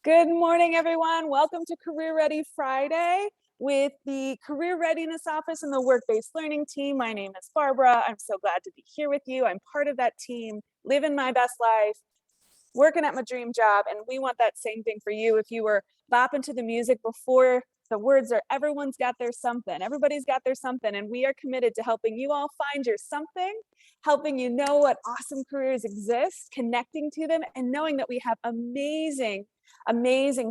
Good morning, everyone. Welcome to Career Ready Friday with the Career Readiness Office and the Work-Based Learning team. My name is Barbara. I'm so glad to be here with you. I'm part of that team, living my best life, working at my dream job, and we want that same thing for you. If you were bopping to the music before, the words are everyone's got their something. Everybody's got their something, and we are committed to helping you all find your something, helping you know what awesome careers exist, connecting to them, and knowing that we have amazing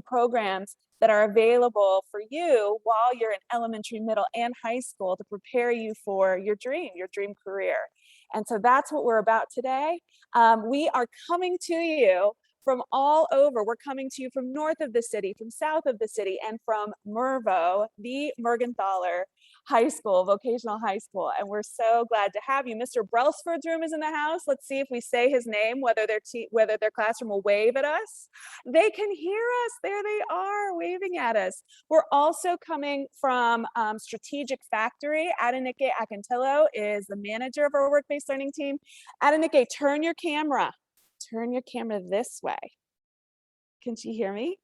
programs that are available for you while you're in elementary, middle, and high school to prepare you for your dream career. And so that's what we're about today. We are coming to you from all over. We're coming to you from north of the city, from south of the city, and from Mervo, the Mergenthaler High School, vocational high school. And we're so glad to have you. Mr. Bralsford's room is in the house. Let's see if we say his name, whether their classroom will wave at us. They can hear us. There they are, waving at us. We're also coming from Strategic Factory. Adenike Akintillo is the manager of our work-based learning team. Adenike, turn your camera this way. Can she hear me?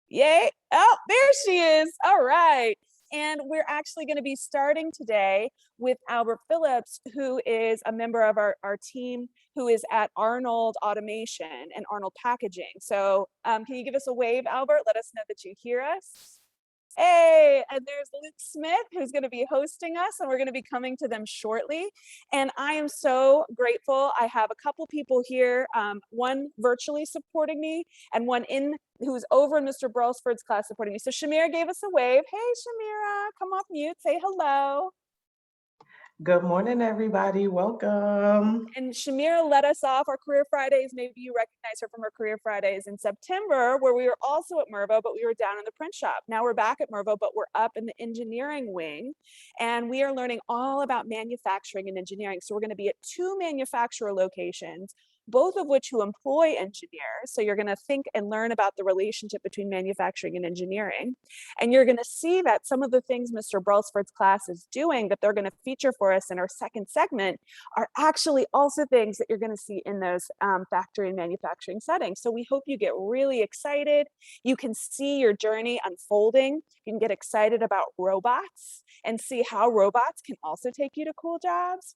Yay. Oh, there she is. All right. And we're actually going to be starting today with Albert Phillips, who is a member of our team, who is at Arnold Automation and Arnold Packaging. So can you give us a wave, Albert? Let us know that you hear us. Hey, and there's Luke Smith, who's going to be hosting us, and we're going to be coming to them shortly. And I am so grateful. I have a couple people here, one virtually supporting me, and one who's over in Mr. Bralsford's class supporting me. So Shamira gave us a wave. Hey, Shamira, come off mute, say hello. Good morning, everybody. Welcome. And Shamira led us off our Career Fridays. Maybe you recognize her from her Career Fridays in September, where we were also at Mervo, but we were down in the print shop. Now we're back at Mervo, but we're up in the engineering wing, and we are learning all about manufacturing and engineering. So we're going to be at two manufacturer locations, both of which who employ engineers. So you're going to think and learn about the relationship between manufacturing and engineering. And you're going to see that some of the things Mr. Bralsford's class is doing that they're going to feature for us in our second segment are actually also things that you're going to see in those factory and manufacturing settings. So we hope you get really excited. You can see your journey unfolding. You can get excited about robots and see how robots can also take you to cool jobs.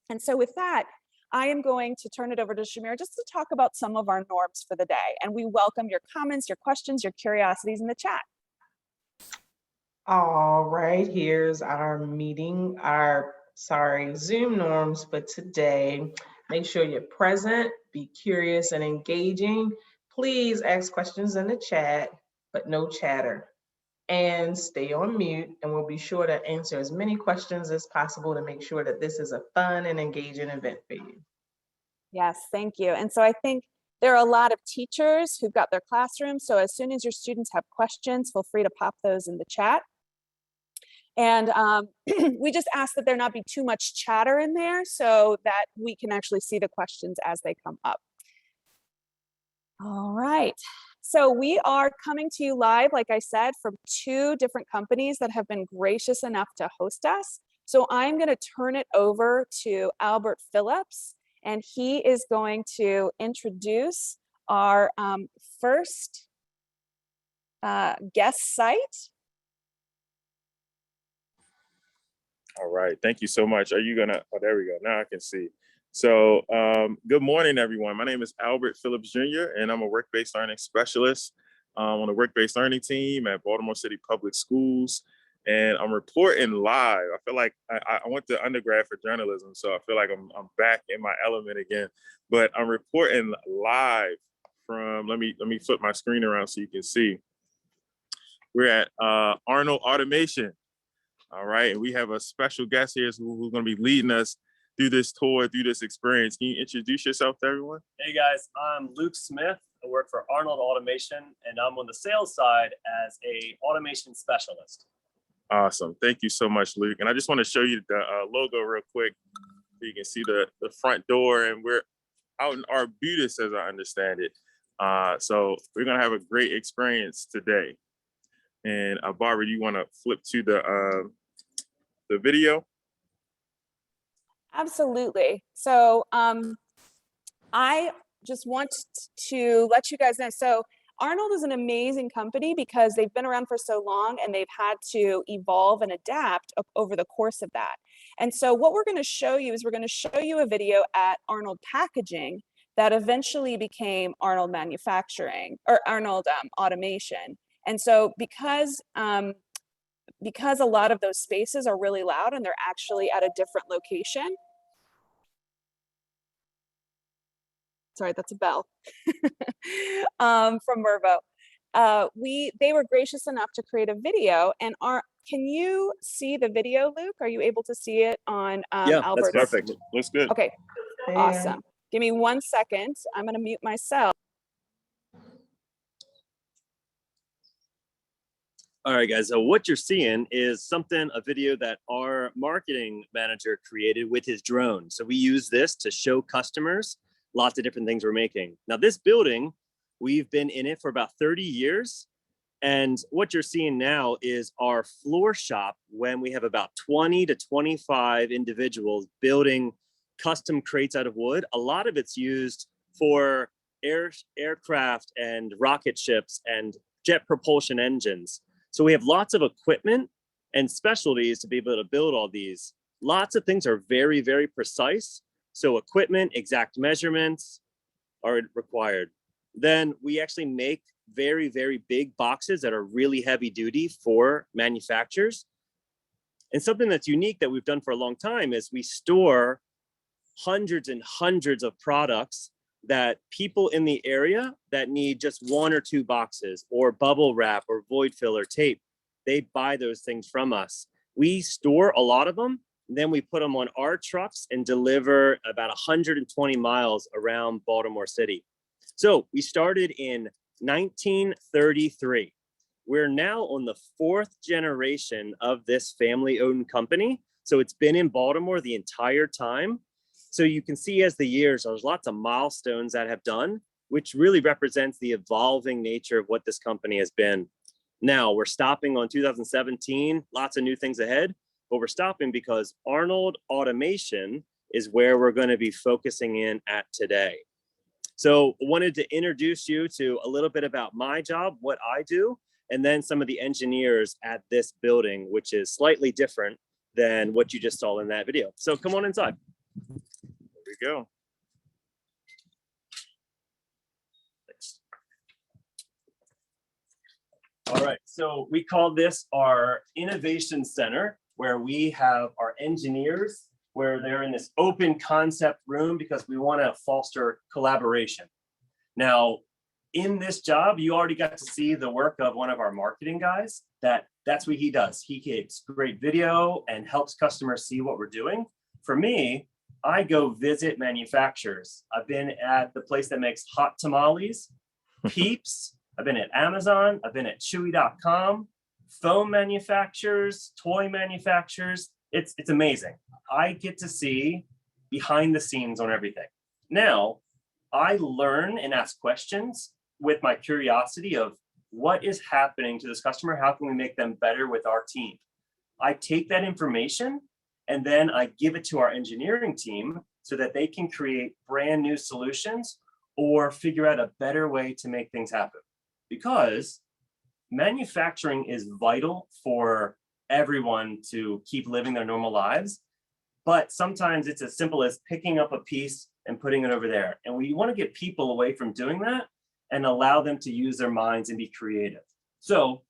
And so with that, I am going to turn it over to Shamir just to talk about some of our norms for the day. And we welcome your comments, your questions, your curiosities in the chat. All right, here's our Zoom norms for today. Make sure you're present, be curious and engaging. Please ask questions in the chat, but no chatter. And stay on mute, and we'll be sure to answer as many questions as possible to make sure that this is a fun and engaging event for you. Yes, thank you. And so I think there are a lot of teachers who've got their classrooms. So as soon as your students have questions, feel free to pop those in the chat. And we just ask that there not be too much chatter in there so that we can actually see the questions as they come up. All right. So we are coming to you live, like I said, from two different companies that have been gracious enough to host us. So I'm going to turn it over to Albert Phillips, and he is going to introduce our first guest site. All right, thank you so much. Are you gonna, oh, there we go, now I can see. So good morning, everyone. My name is Albert Phillips Jr., and I'm a work-based learning specialist on the work-based learning team at Baltimore City Public Schools. And I'm reporting live. I feel like I went to undergrad for journalism, so I feel like I'm back in my element again. But I'm reporting live from, let me flip my screen around so you can see. We're at Arnold Automation. All right, and we have a special guest here who's going to be leading us through this tour, through this experience. Can you introduce yourself to everyone? Hey guys, I'm Luke Smith. I work for Arnold Automation, and I'm on the sales side as a automation specialist. Awesome, thank you so much, Luke. And I just want to show you the logo real quick, so you can see the front door, and we're out in Arbutus, as I understand it. So we're going to have a great experience today. And Barbara, do you want to flip to the video? Absolutely. So I just want to let you guys know. So Arnold is an amazing company because they've been around for so long and they've had to evolve and adapt over the course of that. And so what we're going to show you is we're going to show you a video at Arnold Packaging that eventually became Arnold Manufacturing or Arnold Automation. And so because a lot of those spaces are really loud and they're actually at a different location. Sorry, that's a bell from Mervo. They were gracious enough to create a video. And can you see the video, Luke? Are you able to see it on Yeah, Albert's? that's perfect. Looks good. Okay, awesome. Give me 1 second. I'm going to mute myself. All right, guys, so what you're seeing is a video that our marketing manager created with his drone. So we use this to show customers lots of different things we're making. Now, this building, we've been in it for about 30 years. And what you're seeing now is our floor shop when we have about 20 to 25 individuals building custom crates out of wood. A lot of it's used for aircraft and rocket ships and jet propulsion engines. So we have lots of equipment and specialties to be able to build all these. Lots of things are very, very precise. So equipment, exact measurements are required. Then we actually make very, very big boxes that are really heavy duty for manufacturers. And something that's unique that we've done for a long time is we store hundreds and hundreds of products that people in the area that need just 1 or 2 boxes or bubble wrap or void filler tape, they buy those things from us. We store a lot of them, then we put them on our trucks and deliver about 120 miles around Baltimore City. So we started in 1933. We're now on the 4th generation of this family-owned company. So it's been in Baltimore the entire time. So you can see as the years, there's lots of milestones that have done, which really represents the evolving nature of what this company has been. Now we're stopping on 2017, lots of new things ahead, but we're stopping because Arnold Automation is where we're going to be focusing in at today. So I wanted to introduce you to a little bit about my job, what I do, and then some of the engineers at this building, which is slightly different than what you just saw in that video. So come on inside. There we go. Thanks. All right, so we call this our Innovation Center, where we have our engineers, where they're in this open concept room because we want to foster collaboration. Now, in this job, you already got to see the work of one of our marketing guys. That's what he does. He creates great video and helps customers see what we're doing. For me, I go visit manufacturers. I've been at the place that makes hot tamales, Peeps. I've been at Amazon. I've been at Chewy.com, foam manufacturers, toy manufacturers. It's amazing. I get to see behind the scenes on everything. Now, I learn and ask questions with my curiosity of what is happening to this customer? How can we make them better with our team? I take that information and then I give it to our engineering team so that they can create brand new solutions or figure out a better way to make things happen. Because manufacturing is vital for everyone to keep living their normal lives. But sometimes it's as simple as picking up a piece and putting it over there. And we want to get people away from doing that and allow them to use their minds and be creative. So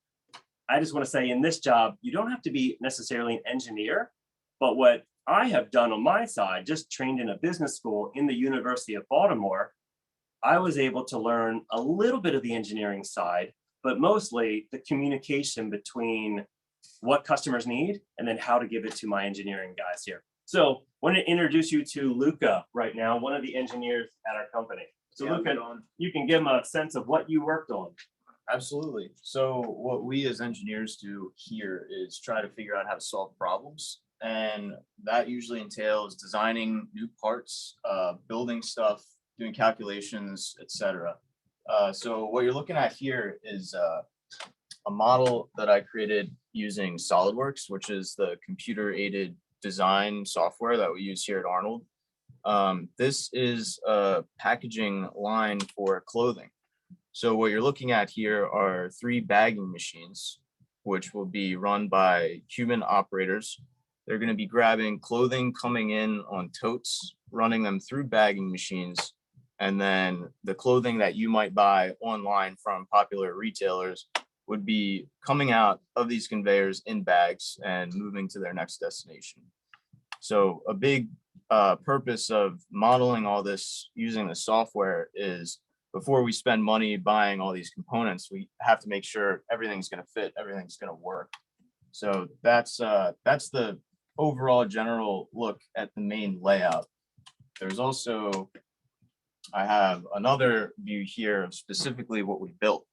I just want to say in this job, you don't have to be necessarily an engineer, but what I have done on my side, just trained in a business school in the University of Baltimore, I was able to learn a little bit of the engineering side, but mostly the communication between what customers need and then how to give it to my engineering guys here. So I want to introduce you to Luca right now, one of the engineers at our company. So yeah, Luca, you can give them a sense of what you worked on. Absolutely. So what we as engineers do here is try to figure out how to solve problems. And that usually entails designing new parts, building stuff, doing calculations, etc. So what you're looking at here is a model that I created using SolidWorks, which is the computer-aided design software that we use here at Arnold. This is a packaging line for clothing. So what you're looking at here are 3 bagging machines, which will be run by human operators. They're going to be grabbing clothing coming in on totes, running them through bagging machines, and then the clothing that you might buy online from popular retailers would be coming out of these conveyors in bags and moving to their next destination. So a big purpose of modeling all this using the software is before we spend money buying all these components, we have to make sure everything's going to fit, everything's going to work. So that's the overall general look at the main layout. There's also, I have another view here of specifically what we built.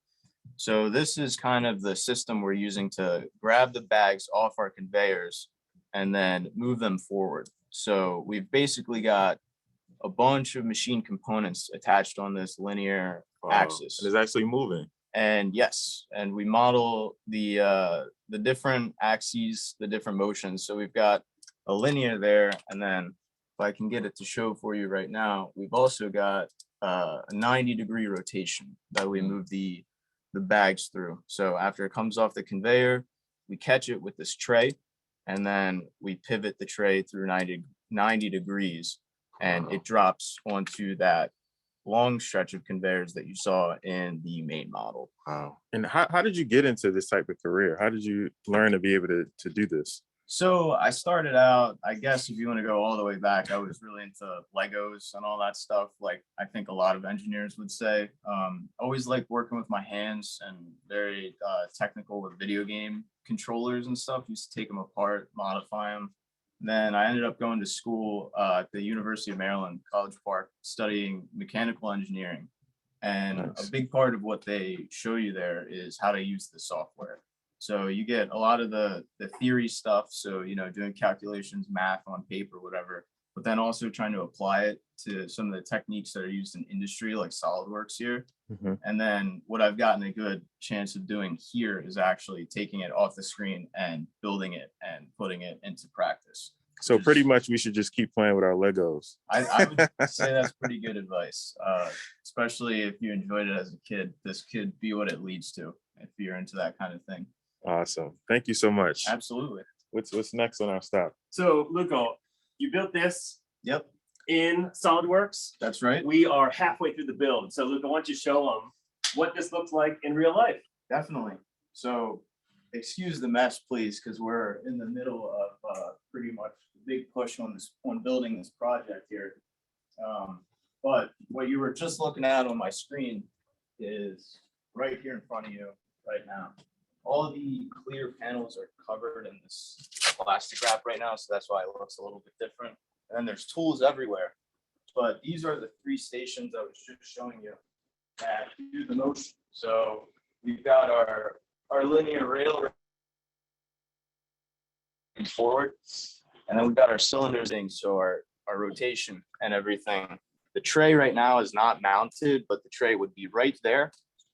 So this is kind of the system we're using to grab the bags off our conveyors and then move them forward. So we've basically got a bunch of machine components attached on this linear axis. And it's actually moving. And yes, and we model the different axes, the different motions. So we've got a linear there, and then if I can get it to show for you right now, we've also got a 90-degree rotation that we move the bags through. So after it comes off the conveyor, we catch it with this tray, and then we pivot the tray through 90 degrees, and it drops onto that long stretch of conveyors that you saw in the main model. Wow. And how did you get into this type of career? How did you learn to be able to do this? So I started out, I guess if you want to go all the way back, I was really into Legos and all that stuff. Like I think a lot of engineers would say, always like working with my hands and very technical with video game controllers and stuff. Used to take them apart, modify them. And then I ended up going to school at the University of Maryland, College Park, studying mechanical engineering. And Nice. a big part of what they show you there is how to use the software. So you get a lot of the theory stuff. So, you know, doing calculations, math on paper, whatever, but then also trying to apply it to some of the techniques that are used in industry like SolidWorks here. Mm-hmm. And then what I've gotten a good chance of doing here is actually taking it off the screen and building it and putting it into practice. So pretty much we should just keep playing with our Legos. I would say that's pretty good advice, especially if you enjoyed it as a kid. This could be what it leads to if you're into that kind of thing. Awesome. Thank you so much. Absolutely. What's next on our stop? So Luco, you built this Yep, in SolidWorks. that's right. We are halfway through the build. So Luca, why don't you show them what this looks like in real life? Definitely. So excuse the mess, please, because we're in the middle of pretty much a big push on building this project here. But what you were just looking at on my screen is right here in front of you right now. All the clear panels are covered in this plastic wrap right now, so that's why it looks a little bit different. And then there's tools everywhere. But these are the 3 stations I was just showing you that do the motion. So we've got our linear rail forward, and then we've got our cylinders in, so our rotation and everything. The tray right now is not mounted, but the tray would be right there.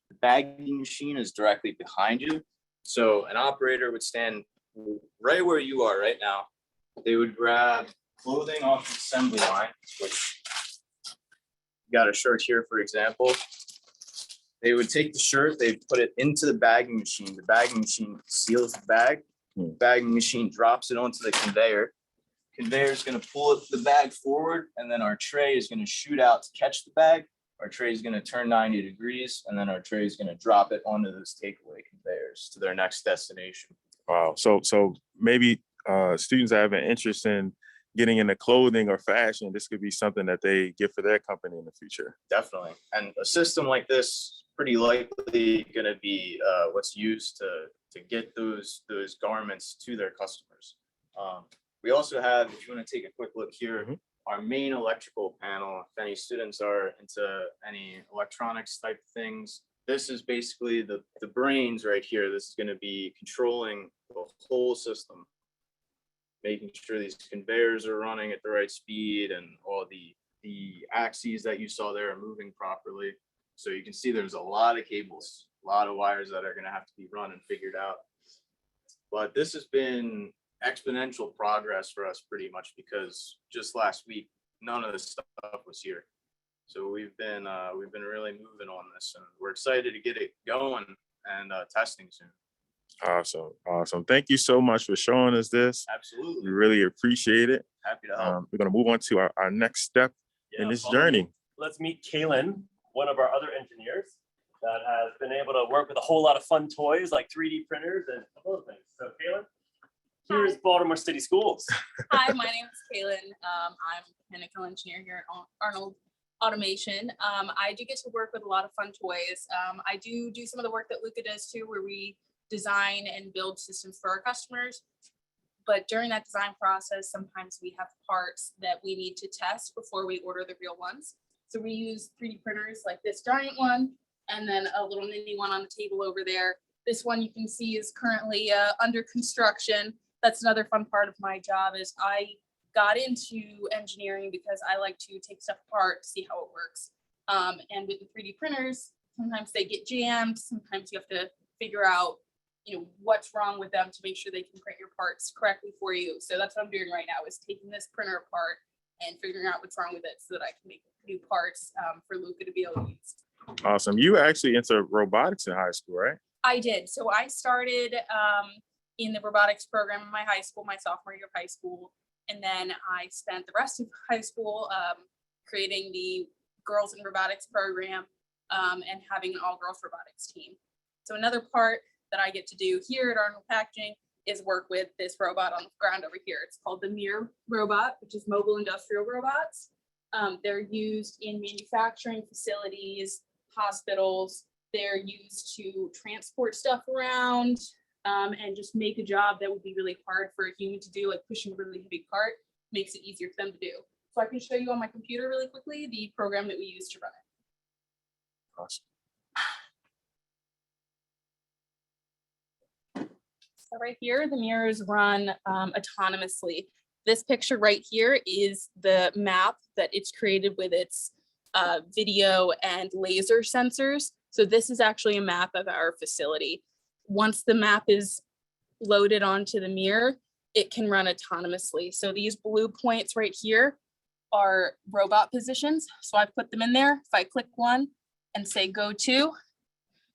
The bagging machine is directly behind you. So an operator would stand right where you are right now. They would grab clothing off the assembly line, which you got a shirt here, for example. They would take the shirt, they put it into the bagging machine. The bagging machine seals the bag. The bagging machine drops it onto the conveyor. Conveyor is going to pull the bag forward, and then our tray is going to shoot out to catch the bag. Our tray is going to turn 90 degrees, and then our tray is going to drop it onto those takeaway conveyors to their next destination. Wow. So maybe students that have an interest in getting into clothing or fashion, this could be something that they get for their company in the future. Definitely. And a system like this pretty likely going to be what's used to get those garments to their customers. We also have, if you want to take a quick look here, our main electrical panel. If any students are into any electronics type things, this is basically the brains right here. This is going to be controlling the whole system, making sure these conveyors are running at the right speed and all the axes that you saw there are moving properly. So you can see there's a lot of cables, a lot of wires that are going to have to be run and figured out. But this has been exponential progress for us pretty much, because just last week, none of this stuff was here. So we've been really moving on this, and we're excited to get it going and testing soon. Awesome. Thank you so much for showing us this. Absolutely. We really appreciate it. Happy to help. We're going to move on to our next step in this follow journey. me. Let's meet Kaylin, one of our other engineers that has been able to work with a whole lot of fun toys like 3D printers and a couple of things. So Kaylin, here's Baltimore City Schools. Hi, my name is Kaylin. I'm a mechanical engineer here at Arnold Automation. I do get to work with a lot of fun toys. I do some of the work that Luca does too, where we design and build systems for our customers. But during that design process, sometimes we have parts that we need to test before we order the real ones. So we use 3D printers like this giant one, and then a little mini one on the table over there. This one you can see is currently under construction. That's another fun part of my job is I got into engineering because I like to take stuff apart, see how it works. And with the 3D printers, sometimes they get jammed. Sometimes you have to figure out, what's wrong with them to make sure they can print your parts correctly for you. So that's what I'm doing right now is taking this printer apart and figuring out what's wrong with it so that I can make new parts for Luca to be able to use. Awesome. You actually entered robotics in high school, right? I did. So I started in the robotics program in my high school, my sophomore year of high school. And then I spent the rest of high school creating the girls in robotics program and having an all-girls robotics team. So another part that I get to do here at Arnold Packaging is work with this robot on the ground over here. It's called the Mir Robot, which is mobile industrial robots. They're used in manufacturing facilities, hospitals. They're used to transport stuff around and just make a job that would be really hard for a human to do, like pushing a really heavy cart, makes it easier for them to do. So I can show you on my computer really quickly the program that we use to run it. Awesome. So right here, the mirrors run autonomously. This picture right here is the map that it's created with its video and laser sensors. So this is actually a map of our facility. Once the map is loaded onto the mirror, it can run autonomously. So these blue points right here are robot positions. So I put them in there. If I click one and say go to,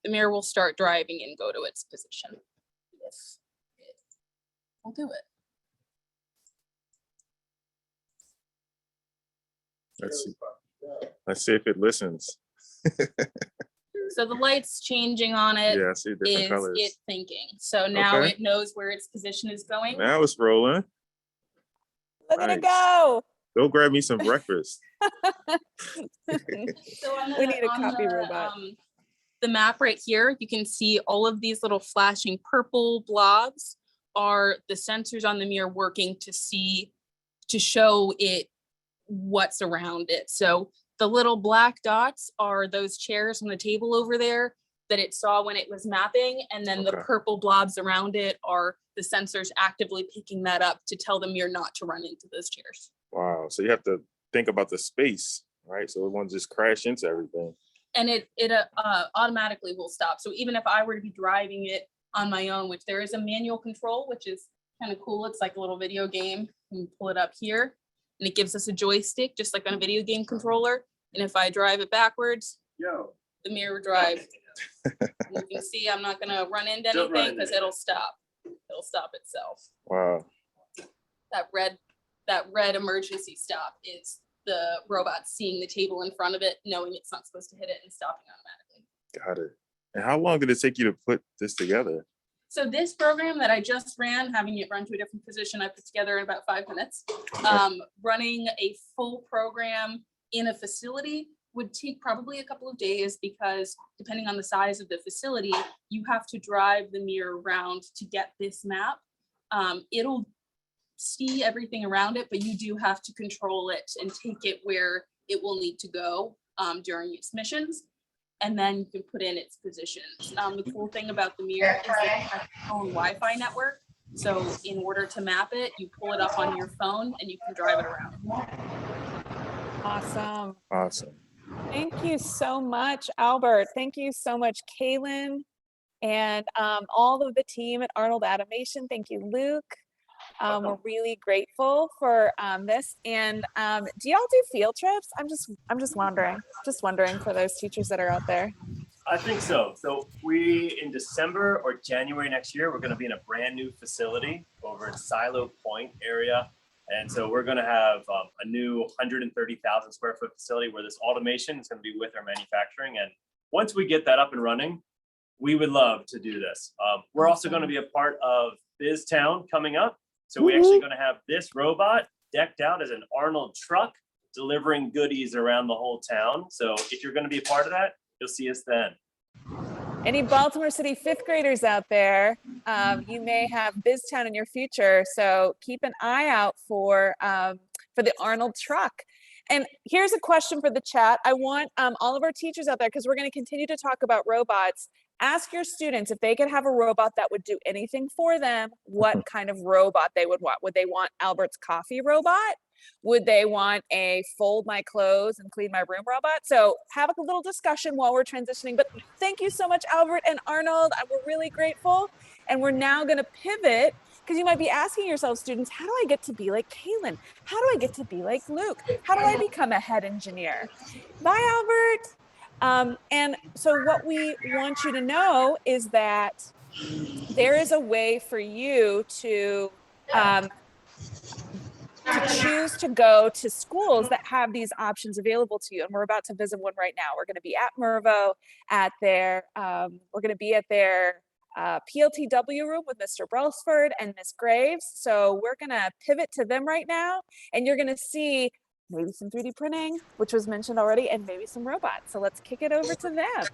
the mirror will start driving and go to its position. Yes, it will do it. Let's see if it listens. So the light's changing on it. Yeah, I see different Is colors. it thinking? So now Okay. it knows where its position is going. Now it's rolling. Look at it Nice. go. Go grab me some breakfast. So on We need a on copy robot. The map right here, you can see all of these little flashing purple blobs are the sensors on the mirror working to show it what's around it. So the little black dots are those chairs on the table over there that it saw when it was mapping. And then the Okay. purple blobs around it are the sensors actively picking that up to tell the mirror not to run into those chairs. Wow. So you have to think about the space, right? So it won't just crash into everything. And it automatically will stop. So even if I were to be driving it on my own, which there is a manual control, which is kind of cool. It's like a little video game. You can pull it up here and it gives us a joystick, just like on a video game controller. And if I drive it backwards, the mirror will drive. And you can see I'm not gonna run into Don't run anything into because it'll stop. It'll stop itself. Wow. That red emergency stop is the robot seeing the table in front of it, knowing it's not supposed to hit it and stopping automatically. Got it. And how long did it take you to put this together? So this program that I just ran, having it run to a different position, I put together in about 5 minutes. Running a full program in a facility would take probably a couple of days because depending on the size of the facility, you have to drive the mirror around to get this map. It'll see everything around it, but you do have to control it and take it where it will need to go during its missions. And then you can put in its positions. The cool thing about the mirror is that it has its own Wi-Fi network. So in order to map it, you pull it up on your phone and you can drive it around. Awesome. Awesome. Thank you so much, Albert. Thank you so much, Kaylin, and all of the team at Arnold Automation. Thank you, Luke. We're really grateful for this. And do y'all do field trips? I'm just wondering for those teachers that are out there. I think so. So we, in December or January next year, we're going to be in a brand new facility over in Silo Point area. And so we're going to have a new 130,000 square foot facility where this automation is going to be with our manufacturing. And once we get that up and running, we would love to do this. We're also going to be a part of BizTown coming up. So we're actually going to have this robot decked out as an Arnold truck delivering goodies around the whole town. So if you're going to be a part of that, you'll see us then. Any Baltimore City fifth graders out there, you may have BizTown in your future. So keep an eye out for the Arnold truck. And here's a question for the chat. I want all of our teachers out there, because we're going to continue to talk about robots. Ask your students if they could have a robot that would do anything for them, what kind of robot they would want. Would they want Albert's coffee robot? Would they want a fold my clothes and clean my room robot? So have a little discussion while we're transitioning. But thank you so much, Albert and Arnold. We're really grateful. And we're now going to pivot, because you might be asking yourself, students, how do I get to be like Kaylin? How do I get to be like Luke? How do I become a head engineer? Bye, Albert. And so what we want you to know is that there is a way for you to choose to go to schools that have these options available to you. And we're about to visit one right now. We're going to be at Mervo at their, we're going to be at their PLTW room with Mr. Bralsford and Miss Graves. So we're going to pivot to them right now. And you're going to see maybe some 3D printing, which was mentioned already, and maybe some robots. So let's kick it over to them.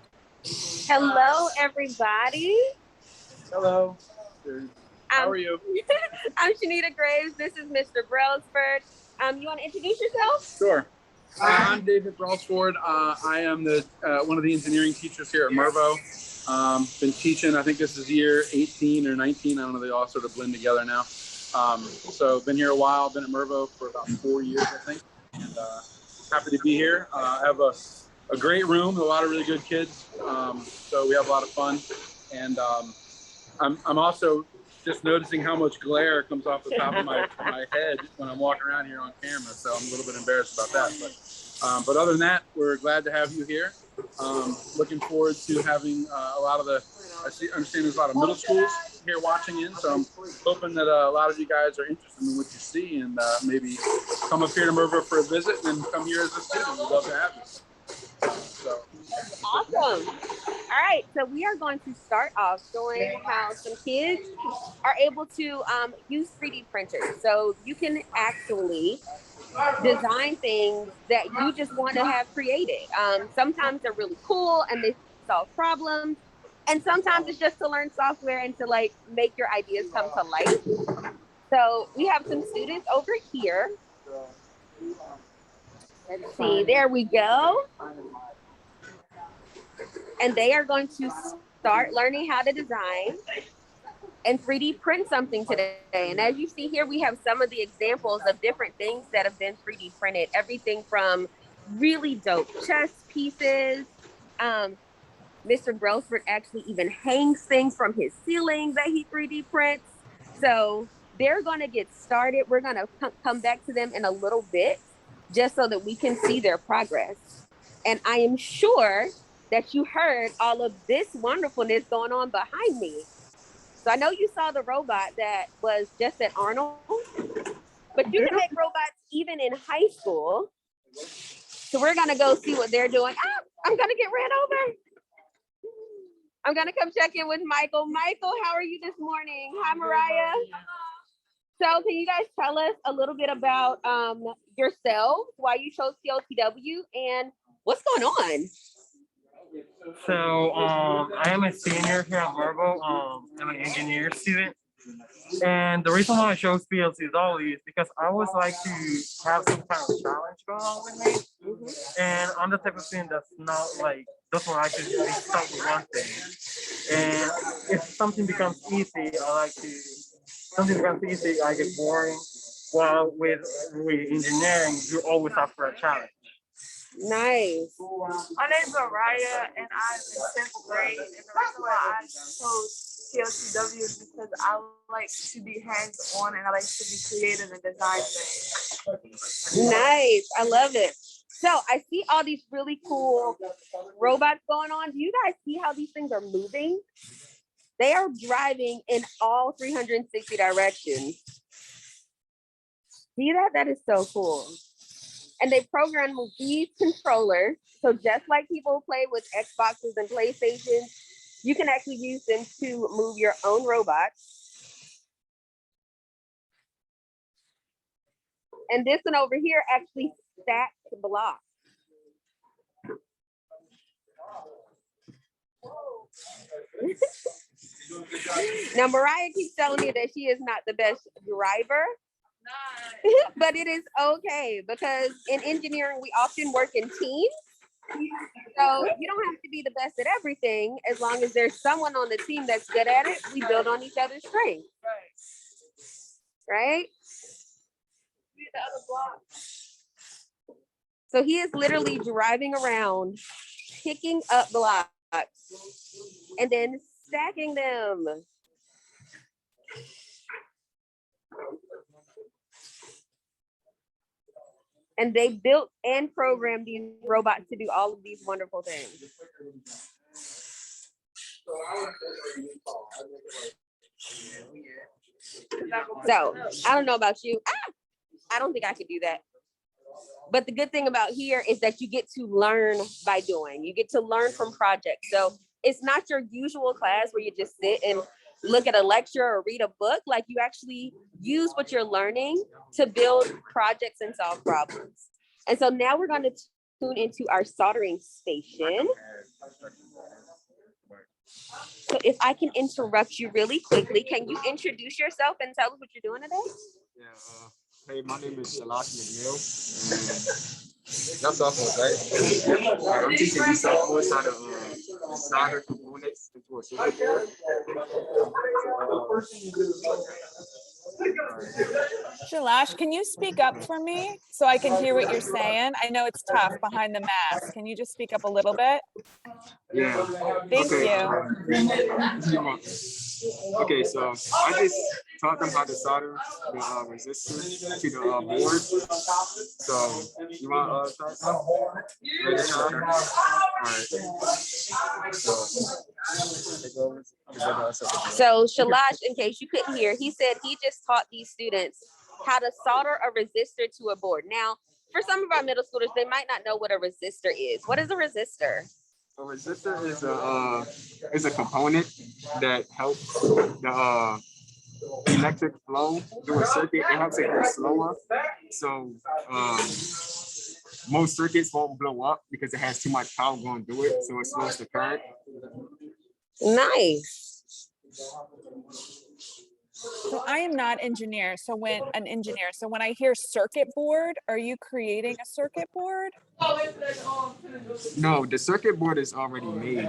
Hello, everybody. Hello. How are you? I'm Shanita Graves. This is Mr. Bralsford. You want to introduce yourself? Sure. I'm David Bralsford. I am the one of the engineering teachers here at Mervo. Been teaching, I think this is year 18 or 19. I don't know, they all sort of blend together now. So been here a while, been at Mervo for about 4 years, I think. And happy to be here. I have a great room, a lot of really good kids. So we have a lot of fun. And I'm also just noticing how much glare comes off the top of my head when I'm walking around here on camera. So I'm a little bit embarrassed about that. But other than that, we're glad to have you here. Looking forward to having a lot of understand there's a lot of middle schools here watching in. So I'm hoping that a lot of you guys are interested in what you see and maybe come up here to Mervo for a visit and come here as a student. We'd love to have you. Awesome. All right, so we are going to start off showing how some kids are able to use 3D printers. So you can actually design things that you just want to have created. Sometimes they're really cool and they solve problems. And sometimes it's just to learn software and to like make your ideas come to life. So we have some students over here. Let's see, there we go. And they are going to start learning how to design and 3D print something today. And as you see here, we have some of the examples of different things that have been 3D printed. Everything from really dope chess pieces. Mr. Bralsford actually even hangs things from his ceiling that he 3D prints. So they're going to get started. We're going to come back to them in a little bit just so that we can see their progress. And I am sure that you heard all of this wonderfulness going on behind me. So I know you saw the robot that was just at Arnold, but you can make robots even in high school. So we're gonna go see what they're doing. Ah, I'm gonna get ran over. I'm gonna come check in with Michael. Michael, how are you this morning? Hi, Mariah. So can you guys tell us a little bit about yourselves, why you chose PLTW, and what's going on? So I am a senior here at Mervo. I'm an engineer student. And the reason why I chose PLTW is because I always like to have some kind of challenge going on with me. And I'm the type of student that's not like, doesn't like to be stuck with one thing. And if something becomes easy, I get boring. While with engineering, you always have for a challenge. Nice. My name is Mariah, and I'm in 10th grade. And the reason why I chose TLCW is because I like to be hands-on and I like to be creative and design things. Nice. I love it. So I see all these really cool robots going on. Do you guys see how these things are moving? They are driving in all 360 directions. See that? That is so cool. And they program these controllers. So just like people play with Xboxes and PlayStations, you can actually use them to move your own robots. And this one over here actually stacks blocks. Now, Mariah keeps telling me that she is not the best driver, but it is okay because in engineering, we often work in teams. So you don't have to be the best at everything. As long as there's someone on the team that's good at it, we build on each other's strengths. Right? So he is literally driving around, picking up blocks, and then stacking them. And they built and programmed these robots to do all of these wonderful things. So I don't know about you. I don't think I could do that. But the good thing about here is that you get to learn by doing. You get to learn from projects. So it's not your usual class where you just sit and look at a lecture or read a book. Like you actually use what you're learning to build projects and solve problems. And so now we're going to tune into our soldering station. So if I can interrupt you really quickly, can you introduce yourself and tell us what you're doing today? Yeah, hey, my name is Shalash McNeil. Y'all sophomores, right? I'm teaching you sophomores how to solder components into a circuit board. Shalash, can you speak up for me so I can hear what you're saying? I know it's tough behind the mask. Can you just speak up a little bit? Yeah. Thank you. Okay, so I just taught them how to solder the resistor to the board. So you want to try some? Ready to try? All right. So Shalash, in case you couldn't hear, he said he just taught these students how to solder a resistor to a board. Now, for some of our middle schoolers, they might not know what a resistor is. What is a resistor? A resistor is a component that helps the electric flow through a circuit. It helps it go slower. So most circuits won't blow up because it has too much power going through it. So it slows the current. Nice. So I am not an engineer. So when I hear circuit board, are you creating a circuit board? No, the circuit board is already made.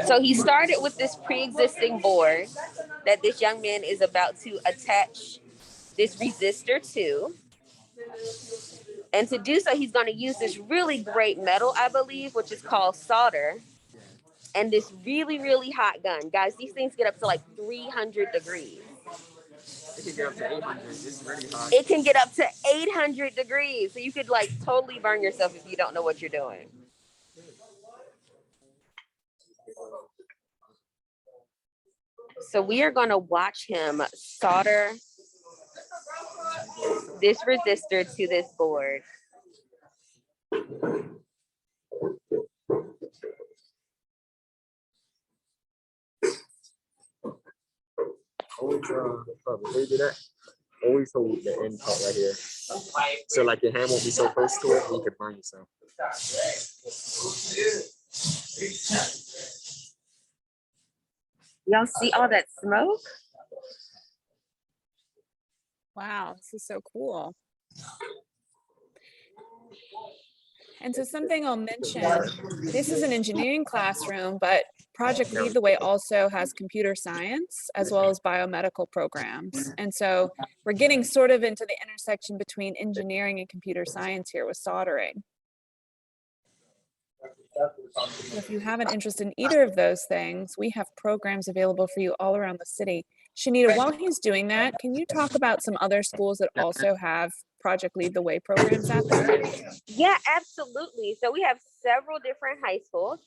So he started with this pre-existing board that this young man is about to attach this resistor to. And to do so, he's going to use this really great metal, I believe, which is called solder. And this really, really hot gun. Guys, these things get up to like 300 degrees. It can get up to 800. It's really hot. It can get up to 800 degrees. So you could like totally burn yourself if you don't know what you're doing. So we are going to watch him solder this resistor to this board. Always do that. Always hold the end part right here. So like your hand won't be so close to it, and you can burn yourself. Y'all see all that smoke? Wow, this is so cool. And so something I'll mention, this is an engineering classroom, but Project Lead the Way also has computer science as well as biomedical programs. And so we're getting sort of into the intersection between engineering and computer science here with soldering. So if you have an interest in either of those things, we have programs available for you all around the city. Shanita, while he's doing that, can you talk about some other schools that also have Project Lead the Way programs at them? Yeah, absolutely. So we have several different high schools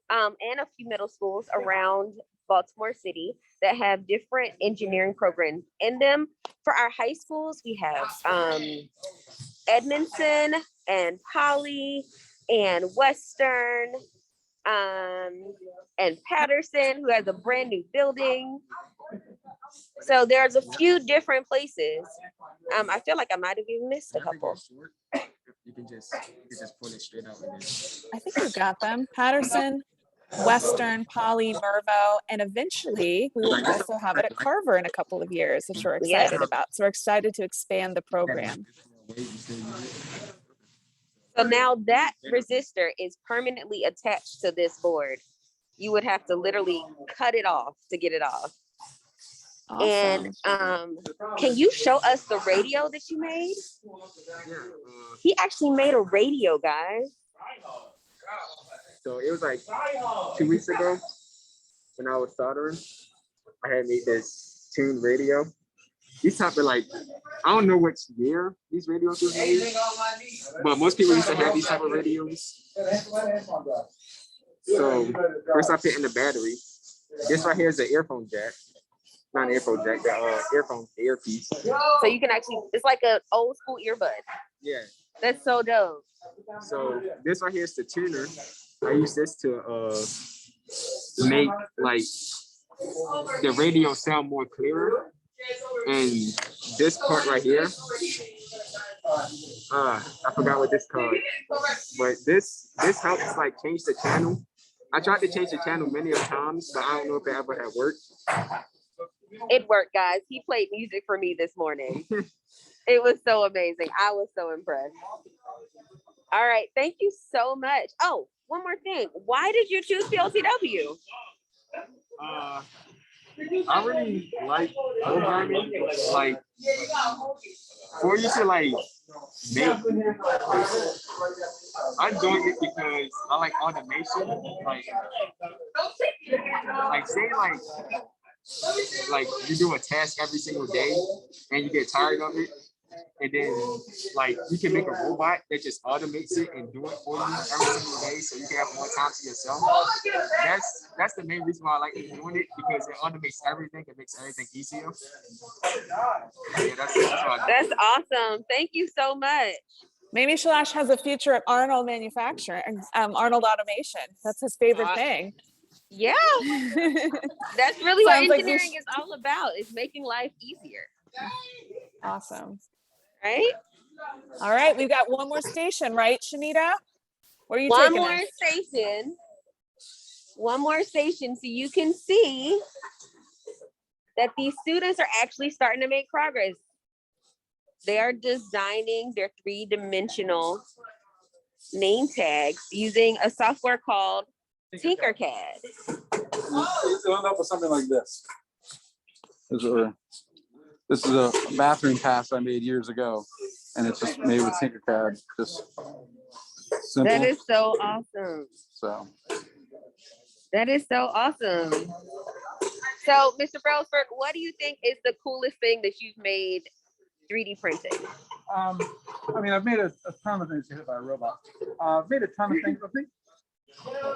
and a few middle schools around Baltimore City that have different engineering programs in them. For our high schools, we have Edmondson and Poly and Western and Patterson, who has a brand new building. So there's a few different places. I feel like I might have even missed a couple. You can just pull it straight out with this. I think you got them. Patterson, Western, Poly, Mervo, and eventually we will also have it at Carver in a couple of years, which we're excited about. So we're excited to expand the program. So now that resistor is permanently attached to this board. You would have to literally cut it off to get it off. Awesome. And can you show us the radio that you made? He actually made a radio, guys. So it was like 2 weeks ago when I was soldering. I had made this tuned radio. These type of like, I don't know which year these radios were made, but most people used to have these type of radios. So first I put in the battery. This right here is the earphone jack. Not an earphone jack, the earphone earpiece. So you can actually, it's like an old school earbud. Yeah. That's so dope. So this right here is the tuner. I use this to make like the radio sound more clearer. And this part right here, I forgot what this called, but this helps like change the channel. I tried to change the channel many times, but I don't know if it ever had worked. It worked, guys. He played music for me this morning. It was so amazing. I was so impressed. All right, thank you so much. Oh, one more thing. Why did you choose PLCW? I really like programming. Like, for you to like make, I joined it because I like automation. Like say like you do a task every single day and you get tired of it. And then like you can make a robot that just automates it and do it for you every single day so you can have more time to yourself. That's the main reason why I like doing it, because it automates everything. It makes everything easier. Yeah, that's awesome. Thank you so much. Maybe Shalash has a future at Arnold Manufacturing, Arnold Automation. That's his favorite thing. Yeah. That's really what Sounds like engineering is all about, is making life easier. Awesome. Right? All right, we've got one more station, right, Shanita? Where are you One taking more us? station. One more station, so you can see that these students are actually starting to make progress. They are designing their 3-dimensional name tags using a software called Tinkercad. You'll end up with something like this. This is a bathroom pass I made years ago, and it's just made with Tinkercad. Just simple. That is so awesome. So. That is so awesome. So, Mr. Bralsford, what do you think is the coolest thing that you've made 3D printing? I mean, I've made a ton of things hit by a robot. I've made a ton of things. I think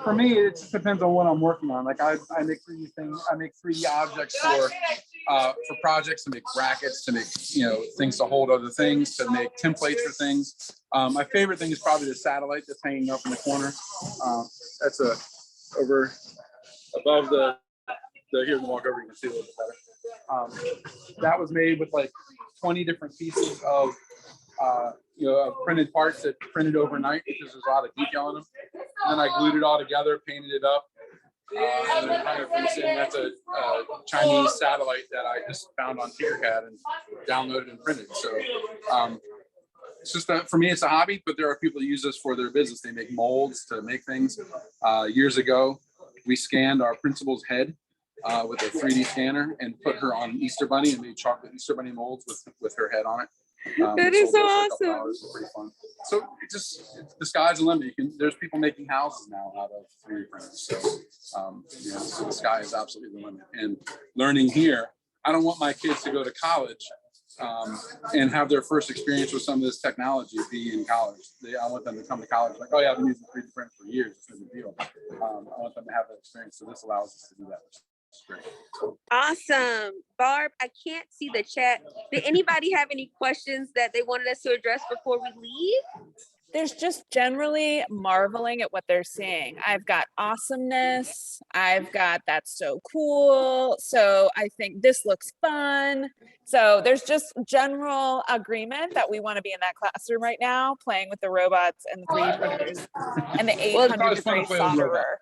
for me, it just depends on what I'm working on. Like I make 3D things. I make 3D objects for projects, to make brackets, to make things to hold other things, to make templates for things. My favorite thing is probably the satellite that's hanging up in the corner. That's over above the here. You can walk over, you can see a little bit better. That was made with like 20 different pieces of printed parts that printed overnight, because there's a lot of detail in them. And then I glued it all together, painted it up. And then kind of that's a Chinese satellite that I just found on Tinkercad and downloaded and printed. So it's just for me, it's a hobby, but there are people that use this for their business. They make molds to make things. Years ago, we scanned our principal's head with a 3D scanner and put her on an Easter Bunny and made chocolate Easter Bunny molds with her head on it. That we is sold so those for a couple awesome. hours. Pretty fun. So the sky's the limit. There's people making houses now out of 3D printers. So so the sky is absolutely the limit. And learning here, I don't want my kids to go to college and have their first experience with some of this technology be in college. I want them to come to college like, oh yeah, I've been using 3D print for years. It's no big deal. I want them to have that experience. So this allows us to do that. It's great. Awesome. Barb, I can't see the chat. Did anybody have any questions that they wanted us to address before we leave? There's just generally marveling at what they're seeing. I've got awesomeness. I've got that's so cool. So I think this looks fun. So there's just general agreement that we want to be in that classroom right now, playing with the robots and the 3D printers and the 800-degree solderer.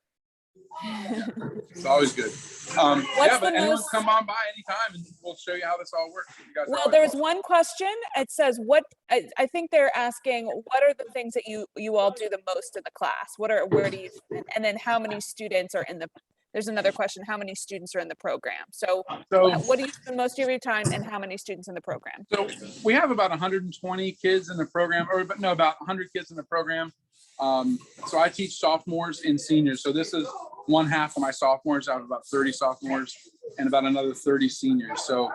It's always good. But anyone come on by anytime and we'll show you how this all works. Well, there was one question. It says, what I think they're asking, what are the things that you all do the most in the class? Where do you, and then how many students are in the, there's another question, how many students are in the program? So what do you spend most of your time and how many students in the program? So we have about 120 kids in the program, about 100 kids in the program. So I teach sophomores and seniors. So this is one half of my sophomores out of about 30 sophomores and about another 30 seniors. So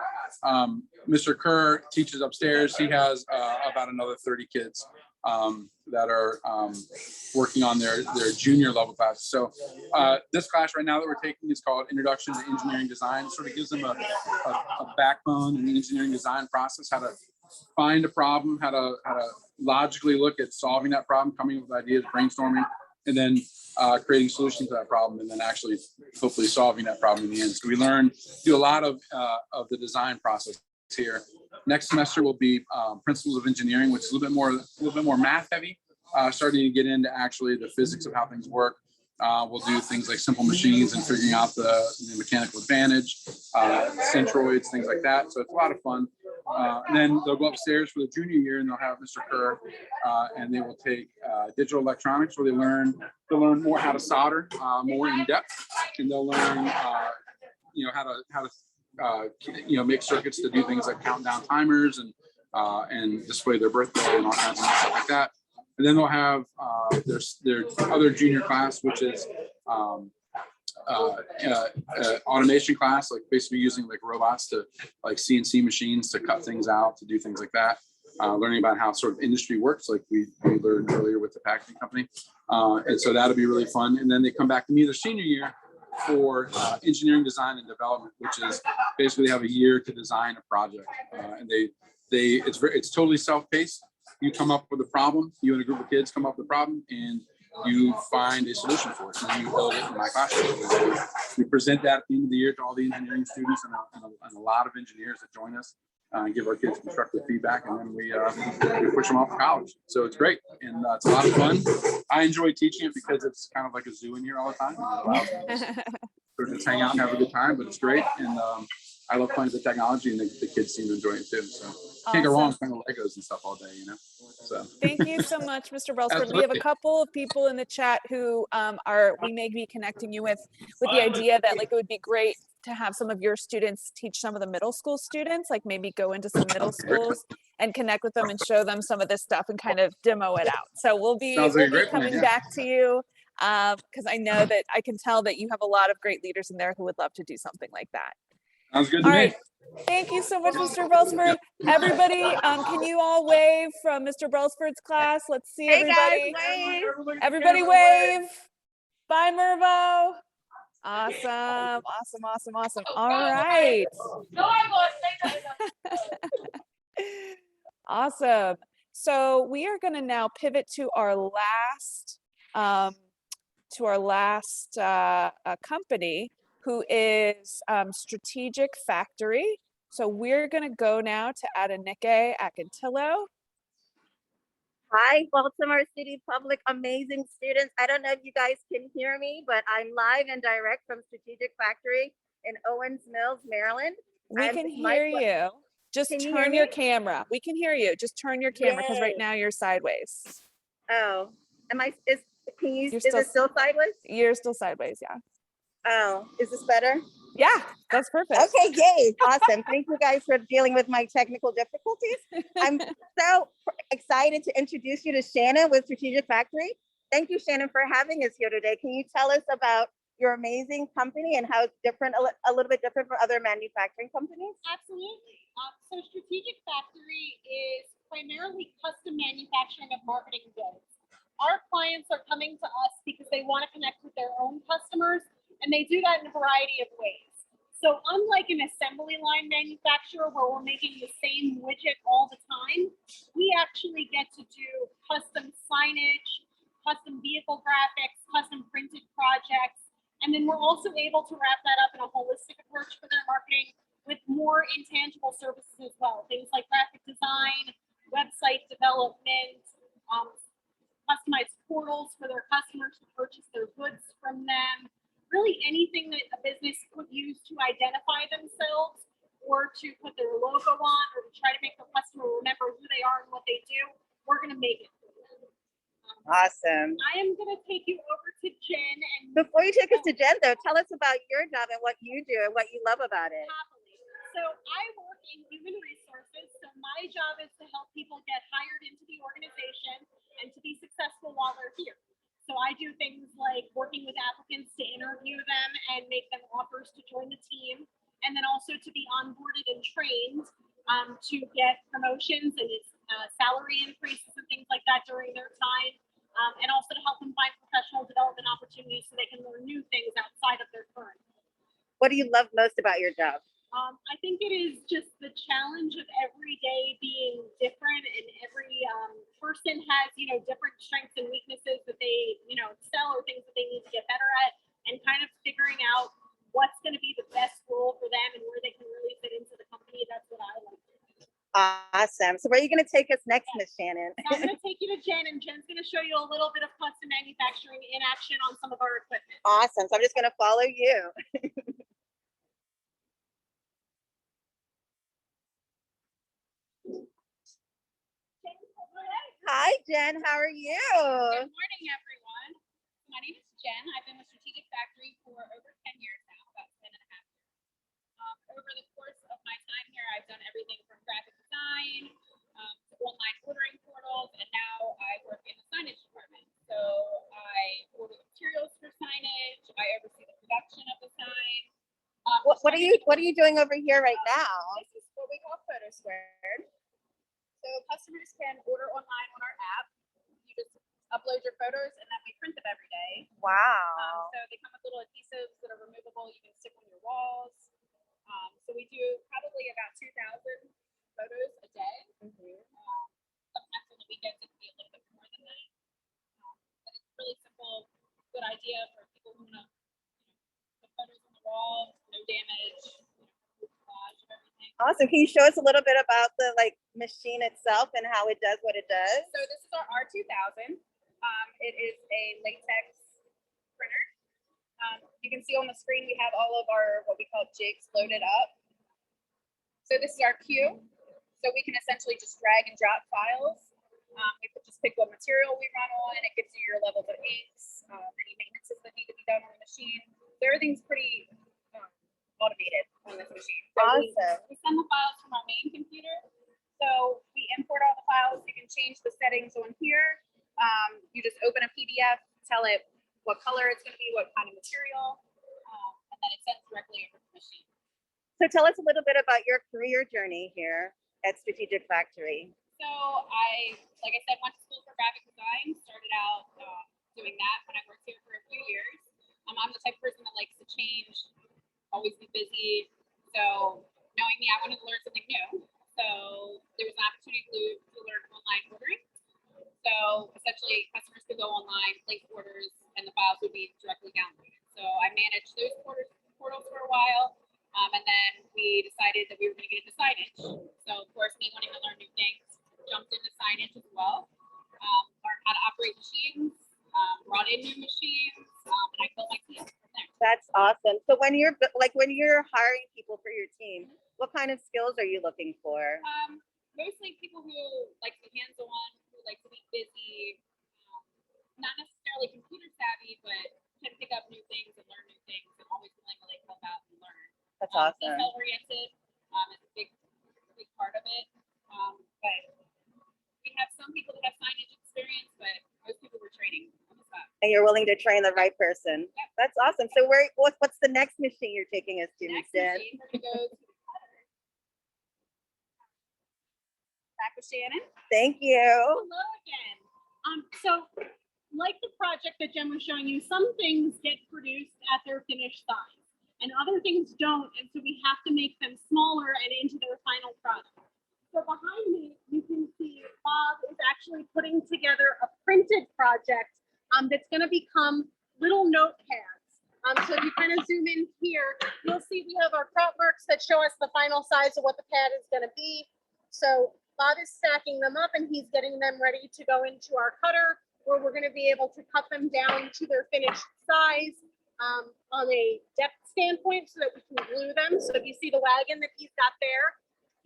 Mr. Kerr teaches upstairs. He has about another 30 kids that are working on their junior level classes. So this class right now that we're taking is called Introduction to Engineering Design. It sort of gives them a backbone in the engineering design process, how to find a problem, how to logically look at solving that problem, coming up with ideas, brainstorming, and then creating solutions to that problem, and then actually hopefully solving that problem in the end. So we do a lot of the design process here. Next semester will be Principles of Engineering, which is a little bit more math heavy, starting to get into actually the physics of how things work. We'll do things like simple machines and figuring out the mechanical advantage, centroids, things like that. So it's a lot of fun. And then they'll go upstairs for the junior year and they'll have Mr. Kerr, and they will take digital electronics, where they'll learn more how to solder more in depth, and they'll learn how to make circuits to do things like count down timers and display their birthday and all kinds of stuff like that. And then they'll have their other junior class, which is automation class, like basically using like robots to like CNC machines to cut things out, to do things like that. Learning about how sort of industry works, like we learned earlier with the packaging company. And so that'll be really fun. And then they come back to me their senior year for engineering design and development, which is basically they have a year to design a project. And it's totally self-paced. You come up with a problem, you and a group of kids come up with a problem, and you find a solution for it, and you build it in my classroom. We present that at the end of the year to all the engineering students and a lot of engineers that join us, and give our kids constructive feedback, and then we push them off to college. So it's great, and it's a lot of fun. I enjoy teaching it because it's kind of like a zoo in here all the time. And it allows me to just hang out and have a good time, but it's great. And I love playing with the technology, and the kids seem to enjoy it too. So can't go wrong playing with Legos and stuff all day, So thank you so much, Mr. Bralsford. We have a couple of people in the chat who we may be connecting you with the idea that like it would be great to have some of your students teach some of the middle school students, like maybe go into some middle schools and connect with them and show them some of this stuff and kind of demo it out. So we'll be coming back to you because I know that I can tell that you have a lot of great leaders in there who would love to do something like that. Sounds good to me. Right. Thank you so much, Mr. Bralsford. Everybody, can you all wave from Mr. Bralsford's class? Let's see everybody. Guys, wave. Everybody wave. Bye, Mervo. Awesome. All right. Awesome. So we are going to now pivot to our last company, who is Strategic Factory. So we're going to go now to Adenike Akintillo. Hi, Baltimore City Public, amazing students. I don't know if you guys can hear me, but I'm live and direct from Strategic Factory in Owens Mills, Maryland. We can hear you. Just turn your camera. We can hear you. Just turn your camera because right now you're sideways. Oh, is it still sideways? You're still sideways, yeah. Oh, is this better? Yeah, that's perfect. Okay, yay, awesome. Thank you guys for dealing with my technical difficulties. I'm so excited to introduce you to Shannon with Strategic Factory. Thank you, Shannon, for having us here today. Can you tell us about your amazing company and how it's different, a little bit different from other manufacturing companies? Absolutely. So Strategic Factory is primarily custom manufacturing of marketing goods. Our clients are coming to us because they want to connect with their own customers, and they do that in a variety of ways. So unlike an assembly line manufacturer where we're making the same widget all the time, we actually get to do custom signage, custom vehicle graphics, custom printed projects, and then we're also able to wrap that up in a holistic approach for their marketing with more intangible services as well. Things like graphic design, website development, customized portals for their customers to purchase their goods from them. Really anything that a business could use to identify themselves or to put their logo on or to try to make the customer remember who they are and what they do, we're going to make it for them. Awesome. I am going to take you over to Jen. And before you take us to Jen, though, tell us about your job and what you do and what you love about it. Happily. So I work in human resources. So my job is to help people get hired into the organization and to be successful while they're here. So I do things like working with applicants to interview them and make them offers to join the team, and then also to be onboarded and trained to get promotions and salary increases and things like that during their time, and also to help them find professional development opportunities so they can learn new things outside of their current. What do you love most about your job? I think it is just the challenge of every day being different, and every person has, different strengths and weaknesses that they, excel or things that they need to get better at, and kind of figuring out what's going to be the best role for them and where they can really fit into the company. That's what I like to do. Awesome. So where are you going to take us next, Miss Shannon? So I'm going to take you to Jen, and Jen's going to show you a little bit of custom manufacturing in action on some of our equipment. Awesome. So I'm just going to follow you. Hi, Jen. How are you? Good morning, everyone. My name is Jen. I've been with Strategic Factory for over 10 years now, about 10 and a half years. Over the course of my time here, I've done everything from graphic design to online ordering portals, and now I work in the signage department. So I order the materials for signage. I oversee the production of the sign. What are you doing over here right now? This is what we call Photo Squared. So customers can order online on our app. You just upload your photos and then we print them every day. Wow. So they come with little adhesives that are removable. You can stick on your walls. So we do probably about 2,000 photos a day. Sometimes on the weekends it can be a little bit more than that. But it's really simple, good idea for people who want to put photos on the wall, no damage. Awesome. Can you show us a little bit about the machine itself and how it does what it does? So this is our R2000. It is a latex printer. You can see on the screen we have all of our what we call jigs loaded up. So this is our queue. So we can essentially just drag and drop files. We could just pick what material we run on. It gives you your levels of inks, any maintenances that need to be done on the machine. So everything's pretty automated on this machine. So awesome. We send the files from our main computer. So we import all the files. You can change the settings on here. You just open a PDF, tell it what color it's going to be, what kind of material, and then it sends directly over to the machine. So tell us a little bit about your career journey here at Strategic Factory. So like I said, went to school for graphic design, started out doing that when I worked here for a few years. I'm the type of person that likes to change, always be busy. So knowing me, I wanted to learn something new. So there was an opportunity to learn online ordering. So essentially customers could go online, place orders, and the files would be directly downloaded. So I managed those portals for a while. And then we decided that we were going to get into signage. So of course, me wanting to learn new things, jumped into signage as well. Learned how to operate machines, brought in new machines, and I built my team from there. That's awesome. So when you're hiring people for your team, what kind of skills are you looking for? Mostly people who like to be hands-on, who like to be busy, not necessarily computer savvy, but can pick up new things and learn new things, and always willing to help out and learn. That's awesome. Detail oriented is a big part of it. But we have some people that have signage experience, but most people were training on the spot. And you're willing to train the right person. Yep. That's awesome. So what's the next machine you're taking us to, Ms. Next Jen? machine, we're gonna go to the cutter. Back with Shannon. Thank you. Hello again. So like the project that Jen was showing you, some things get produced at their finished size and other things don't. And so we have to make them smaller and into their final product. So behind me, you can see Bob is actually putting together a printed project that's going to become little notepads. So if you kind of zoom in here, you'll see we have our crop marks that show us the final size of what the pad is going to be. So Bob is stacking them up and he's getting them ready to go into our cutter, where we're going to be able to cut them down to their finished size on a depth standpoint so that we can glue them. So if you see the wagon that he's got there,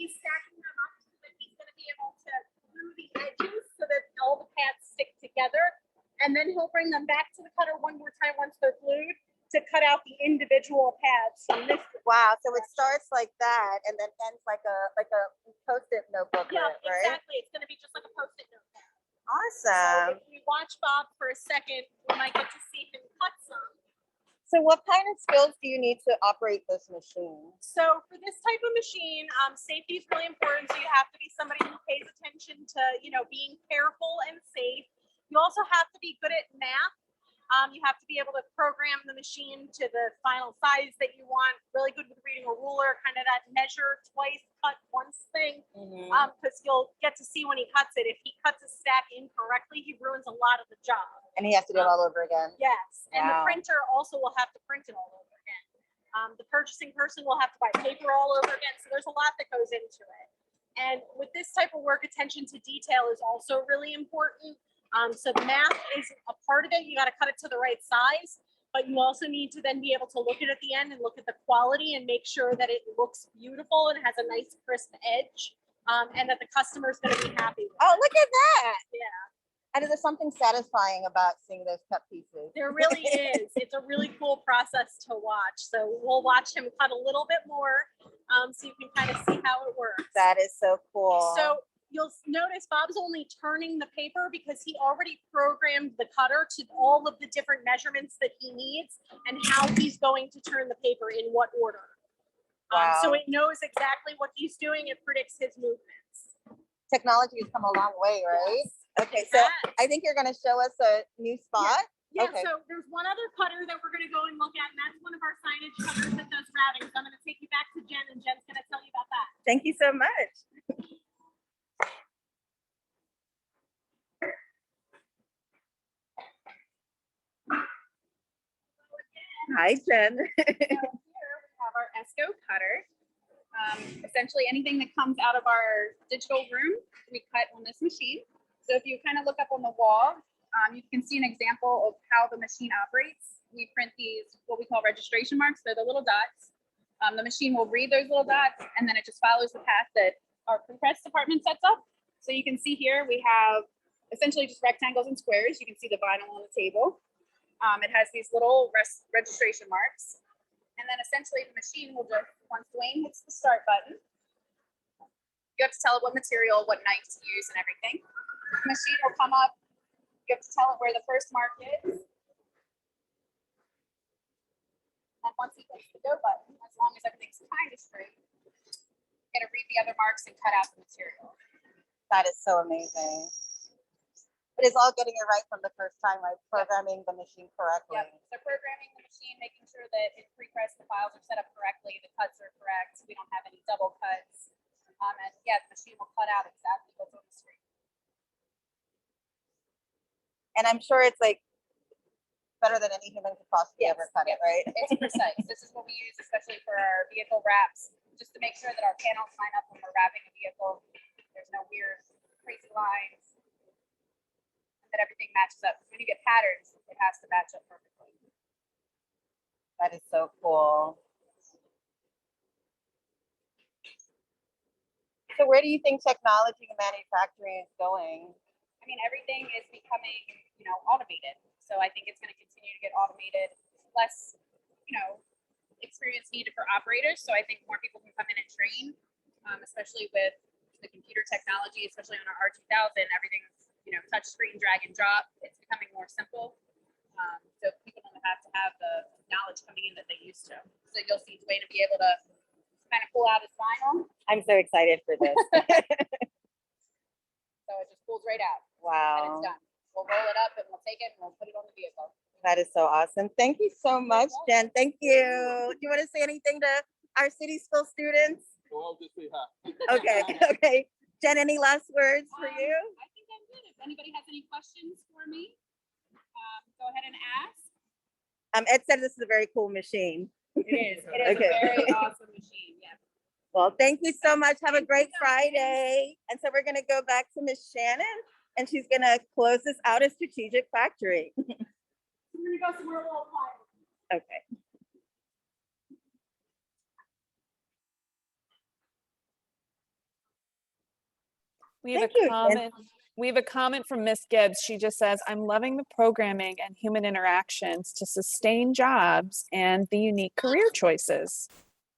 he's stacking them up so that he's going to be able to glue the edges so that all the pads stick together. And then he'll bring them back to the cutter one more time once they're glued to cut out the individual pads from this. Wow. So it starts like that and then ends like a Post-it notebook. Yeah, right? exactly. It's going to be just like a Post-it notepad. Awesome. So if we watch Bob for a second, we might get to see him cut some. So what kind of skills do you need to operate this machine? So for this type of machine, safety is really important. So you have to be somebody who pays attention to, being careful and safe. You also have to be good at math. You have to be able to program the machine to the final size that you want. Really good with reading a ruler, kind of that measure twice, cut once thing. Because you'll get to see when he cuts it. If he cuts a stack incorrectly, he ruins a lot of the job. And he has to do it all over again. Yes, and the Wow. printer also will have to print it all over again. The purchasing person will have to buy paper all over again. So there's a lot that goes into it. And with this type of work, attention to detail is also really important. So the math is a part of it. You got to cut it to the right size, but you also need to then be able to look at the end and look at the quality and make sure that it looks beautiful and has a nice crisp edge, and that the customer is going to be happy with it. Oh, look at that. Yeah. And is there something satisfying about seeing those cut pieces? There really is. It's a really cool process to watch. So we'll watch him cut a little bit more, so you can kind of see how it works. That is so cool. So you'll notice Bob's only turning the paper because he already programmed the cutter to all of the different measurements that he needs and how he's going to turn the paper in what order. Wow. So it knows exactly what he's doing. It predicts his movements. Technology has come a long way, right? Yes. Okay, so I think you're going to show us a new spot. Yeah, Okay. So there's one other cutter that we're going to go and look at, and that's one of our signage cutters that does routing. So I'm going to take you back to Jen, and Jen's going to tell you about that. Thank you so much. Hi, Jen. So here we have our ESCO cutter. Essentially anything that comes out of our digital room, we cut on this machine. So if you kind of look up on the wall, you can see an example of how the machine operates. We print these, what we call registration marks. They're the little dots. The machine will read those little dots, and then it just follows the path that our compress department sets up. So you can see here, we have essentially just rectangles and squares. You can see the vinyl on the table. It has these little registration marks. And then essentially the machine will just, once Dwayne hits the start button, you have to tell it what material, what knife to use and everything. The machine will come up. You have to tell it where the first mark is. And once he hits the go button, as long as everything's kind of straight, you're going to read the other marks and cut out the material. That is so amazing. But it's all getting it right from the first time, right? Programming the machine correctly. Yep. So programming the machine, making sure that in pre-press the files are set up correctly, the cuts are correct, we don't have any double cuts. And yeah, the machine will cut out exactly what's on the screen. And I'm sure it's like better than any human could possibly ever cut it, right? It's precise. This is what we use, especially for our vehicle wraps, just to make sure that our panels line up when we're wrapping a vehicle. There's no weird, crazy lines. That everything matches up. When you get patterns, it has to match up perfectly. That is so cool. So where do you think technology and manufacturing is going? I mean, everything is becoming, automated. So I think it's going to continue to get automated. Less, experience needed for operators. So I think more people can come in and train, especially with the computer technology, especially on our R2000, everything's, touch screen, drag and drop. It's becoming more simple. So people don't have to have the knowledge coming in that they used to. So you'll see Dwayne to be able to kind of pull out his vinyl. I'm so excited for this. So it just pulls right out. And Wow. it's done. We'll roll it up and we'll take it and we'll put it on the vehicle. That is so awesome. Thank you so much, Jen. Thank you. Do you want to say anything to our city school students? Well, I'll just say hi. Okay, okay. Jen, any last words for you? I think I'm good. If anybody has any questions for me, go ahead and ask. Ed said this is a very cool machine. It is. It is Okay. a very awesome machine. Yeah. Well, thank you so much. Have a great Friday. And so we're going to go back to Miss Shannon, and she's going to close this out as Strategic Factory. We're gonna go somewhere a little quiet. Okay. We have Thank a you, Jen. comment. We have a comment from Miss Gibbs. She just says, "I'm loving the programming and human interactions to sustain jobs and the unique career choices."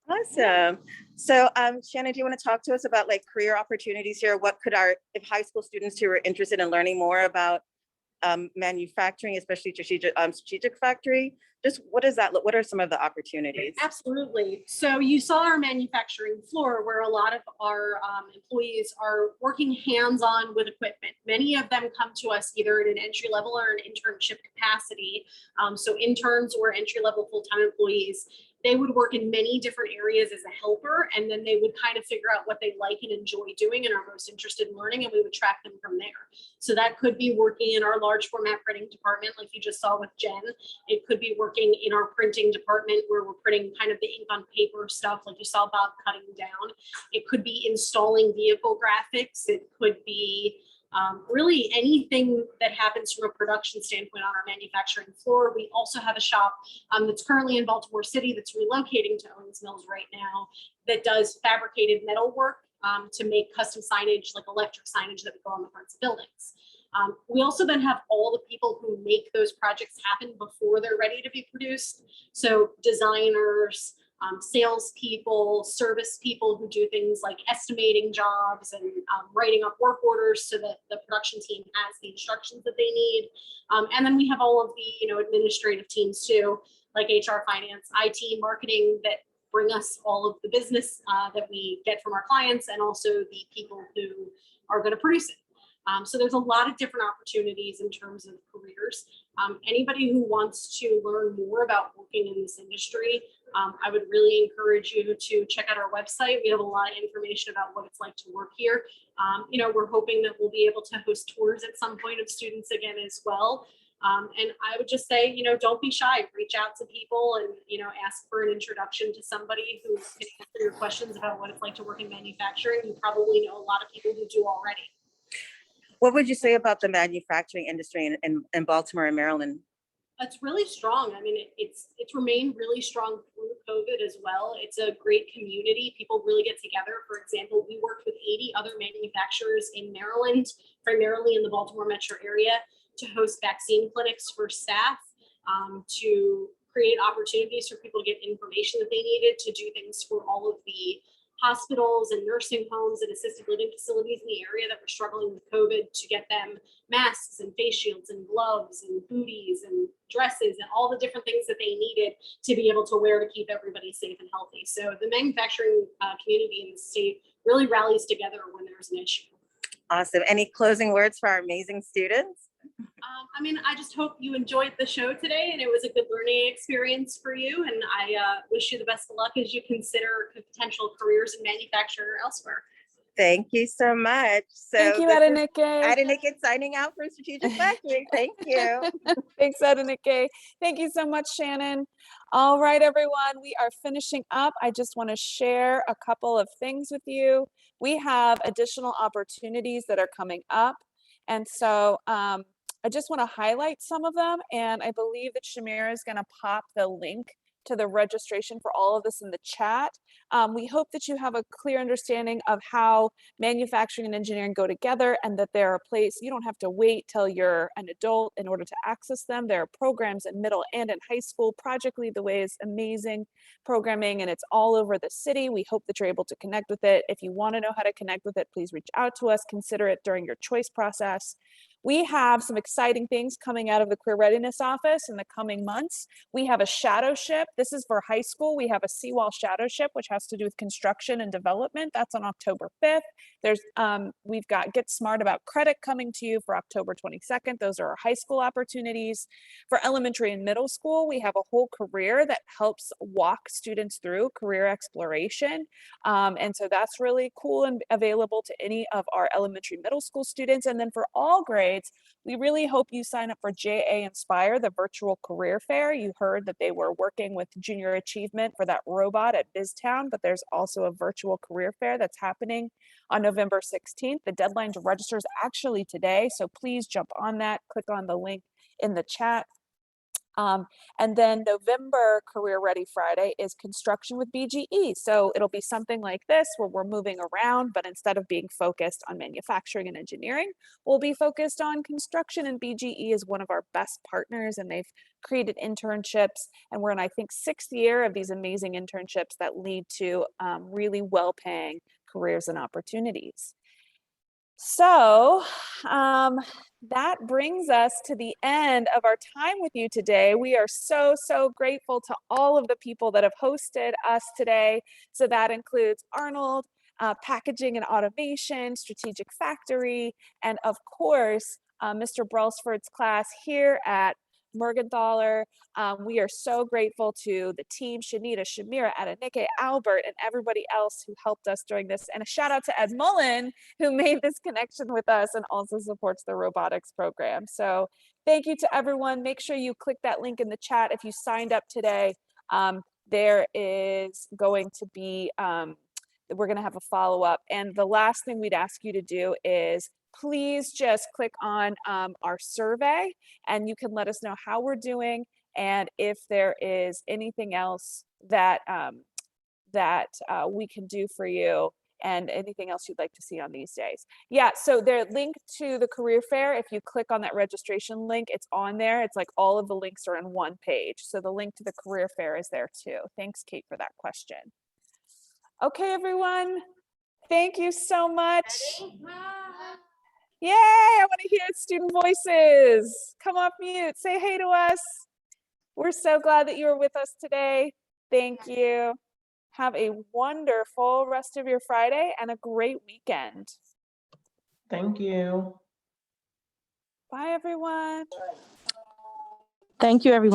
Awesome. So, Shannon, do you want to talk to us about like career opportunities here? What could if high school students who are interested in learning more about manufacturing, especially strategic factory, just what does that look? What are some of the opportunities? Absolutely. So you saw our manufacturing floor where a lot of our employees are working hands-on with equipment. Many of them come to us either at an entry level or an internship capacity. So interns or entry-level full-time employees, they would work in many different areas as a helper, and then they would kind of figure out what they like and enjoy doing and are most interested in learning, and we would track them from there. So that could be working in our large format printing department, like you just saw with Jen. It could be working in our printing department where we're putting kind of the ink on paper stuff, like you saw Bob cutting down. It could be installing vehicle graphics. It could be really anything that happens from a production standpoint on our manufacturing floor. We also have a shop that's currently in Baltimore City that's relocating to Owens Mills right now that does fabricated metal work to make custom signage, like electric signage that would go on the fronts of buildings. We also then have all the people who make those projects happen before they're ready to be produced. So designers, salespeople, service people who do things like estimating jobs and writing up work orders so that the production team has the instructions that they need. And then we have all of the administrative teams too, like HR, finance, IT, marketing, that bring us all of the business that we get from our clients and also the people who are going to produce it. So there's a lot of different opportunities in terms of careers. Anybody who wants to learn more about working in this industry, I would really encourage you to check out our website. We have a lot of information about what it's like to work here. We're hoping that we'll be able to host tours at some point of students again as well. And I would just say, don't be shy, reach out to people and, ask for an introduction to somebody who can answer your questions about what it's like to work in manufacturing. You probably know a lot of people who do already. What would you say about the manufacturing industry in Baltimore and Maryland? It's really strong. I mean, it's remained really strong through COVID as well. It's a great community. People really get together. For example, we worked with 80 other manufacturers in Maryland, primarily in the Baltimore metro area, to host vaccine clinics for staff, to create opportunities for people to get information that they needed, to do things for all of the hospitals and nursing homes and assisted living facilities in the area that were struggling with COVID, to get them masks and face shields and gloves and booties and dresses and all the different things that they needed to be able to wear to keep everybody safe and healthy. So the manufacturing community in the state really rallies together when there's an issue. Awesome. Any closing words for our amazing students? I just hope you enjoyed the show today and it was a good learning experience for you. And I wish you the best of luck as you consider potential careers in manufacturing or elsewhere. Thank you so much. So Thank you, Adenike. Adenike signing out for Strategic Factory. Thank you. Thanks, Adenike. Thank you so much, Shannon. All right, everyone, we are finishing up. I just want to share a couple of things with you. We have additional opportunities that are coming up. And so I just want to highlight some of them. And I believe that Shamira is going to pop the link to the registration for all of this in the chat. We hope that you have a clear understanding of how manufacturing and engineering go together, and that there are places, you don't have to wait till you're an adult in order to access them. There are programs in middle and in high school. Project Lead the Way is amazing programming, and it's all over the city. We hope that you're able to connect with it. If you want to know how to connect with it, please reach out to us. Consider it during your choice process. We have some exciting things coming out of the Career Readiness Office in the coming months. We have a shadow ship. This is for high school. We have a Seawall shadow ship, which has to do with construction and development. That's on October 5th. We've got Get Smart About Credit coming to you for October 22nd. Those are our high school opportunities. For elementary and middle school, we have a whole career that helps walk students through career exploration. And so that's really cool and available to any of our elementary middle school students. And then for all grades, we really hope you sign up for JA Inspire, the virtual career fair. You heard that they were working with Junior Achievement for that robot at BizTown, but there's also a virtual career fair that's happening on November 16th. The deadline to register is actually today, so please jump on that. Click on the link in the chat. And then November Career Ready Friday is construction with BGE. So it'll be something like this where we're moving around, but instead of being focused on manufacturing and engineering, we'll be focused on construction, and BGE is one of our best partners, and they've created internships, and we're in, I think, 6th year of these amazing internships that lead to really well-paying careers and opportunities. So that brings us to the end of our time with you today. We are so grateful to all of the people that have hosted us today. So that includes Arnold, Packaging and Automation, Strategic Factory, and of course, Mr. Bralsford's class here at Mergenthaler. We are so grateful to the team, Shanita, Shamira, Adenike, Albert, and everybody else who helped us during this. And a shout out to Ed Mullen, who made this connection with us and also supports the robotics program. So thank you to everyone. Make sure you click that link in the chat if you signed up today. There is going to be, we're going to have a follow-up. And the last thing we'd ask you to do is please just click on our survey, and you can let us know how we're doing and if there is anything else that we can do for you and anything else you'd like to see on these days. Yeah, so the link to the career fair, if you click on that registration link, it's on there. It's like all of the links are in one page. So the link to the career fair is there too. Thanks, Kate, for that question. Okay, everyone. Thank you so much. Yay, I want to hear student voices. Come off mute, say hey to us. We're so glad that you were with us today. Thank you. Have a wonderful rest of your Friday and a great weekend. Thank you. Bye, everyone. Thank you, everyone.